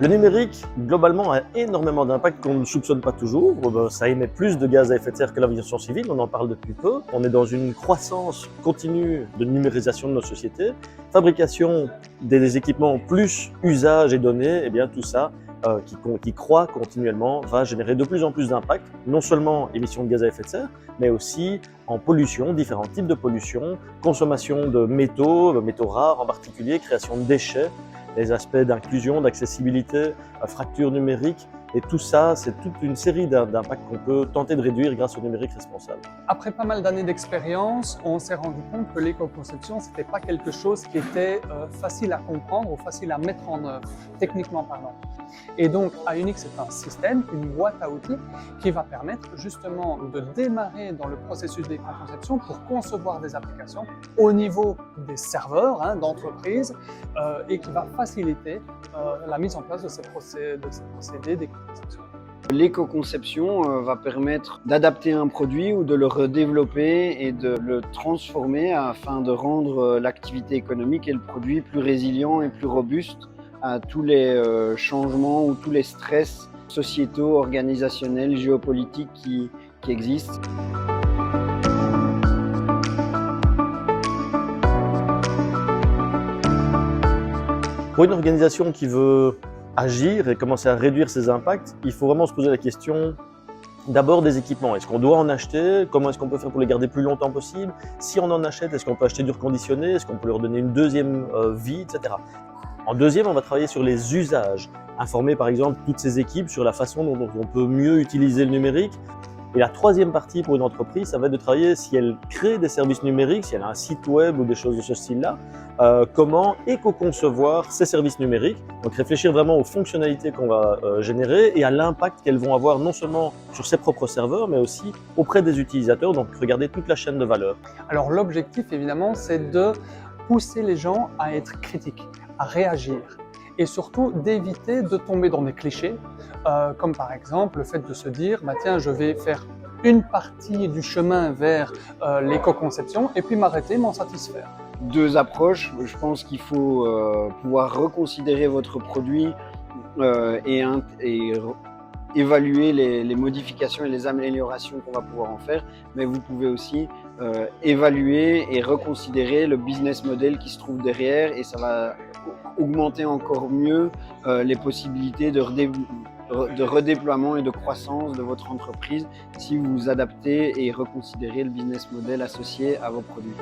Le numérique, globalement, a énormément d'impact qu'on ne soupçonne pas toujours. Ça émet plus de gaz à effet de serre que l'aviation civile, on en parle depuis peu. On est dans une croissance continue de numérisation de nos sociétés. Fabrication des équipements plus usage et données, et bien tout ça, qui croît continuellement, va générer de plus en plus d'impact, non seulement émissions de gaz à effet de serre, mais aussi en pollution, différents types de pollution, consommation de métaux rares en particulier, création de déchets, les aspects d'inclusion, d'accessibilité, fracture numérique. Et tout ça, c'est toute une série d'impacts qu'on peut tenter de réduire grâce au numérique responsable. Après pas mal d'années d'expérience, on s'est rendu compte que l'éco-conception, ce n'était pas quelque chose qui était facile à comprendre ou facile à mettre en œuvre, techniquement parlant. Et donc, Ionix est un système, une boîte à outils qui va permettre justement de démarrer dans le processus d'éco-conception pour concevoir des applications au niveau des serveurs d'entreprise et qui va faciliter la mise en place de ces procédés d'éco-conception. L'éco-conception va permettre d'adapter un produit ou de le redévelopper et de le transformer afin de rendre l'activité économique et le produit plus résilient et plus robuste à tous les changements ou tous les stress sociétaux, organisationnels, géopolitiques qui existent. Pour une organisation qui veut agir et commencer à réduire ses impacts, il faut vraiment se poser la question d'abord des équipements. Est-ce qu'on doit en acheter? Comment est-ce qu'on peut faire pour les garder plus longtemps possible? Si on en achète, est-ce qu'on peut acheter du reconditionné? Est-ce qu'on peut leur donner une deuxième vie, etc. En deuxième, on va travailler sur les usages, informer par exemple toutes ces équipes sur la façon dont on peut mieux utiliser le numérique. Et la troisième partie pour une entreprise, ça va être de travailler si elle crée des services numériques, si elle a un site web ou des choses de ce style-là, comment éco-concevoir ces services numériques. Donc réfléchir vraiment aux fonctionnalités qu'on va générer et à l'impact qu'elles vont avoir non seulement sur ses propres serveurs, mais aussi auprès des utilisateurs, donc regarder toute la chaîne de valeur. Alors l'objectif évidemment, c'est de pousser les gens à être critiques, à réagir et surtout d'éviter de tomber dans des clichés, comme par exemple le fait de se dire tiens, je vais faire une partie du chemin vers l'éco-conception et puis m'arrêter, m'en satisfaire. Deux approches. Je pense qu'il faut pouvoir reconsidérer votre produit et évaluer les modifications et les améliorations qu'on va pouvoir en faire, mais vous pouvez aussi évaluer et reconsidérer le business model qui se trouve derrière, et ça va augmenter encore mieux les possibilités de redéploiement et de croissance de votre entreprise si vous adaptez et reconsidérez le business model associé à vos produits.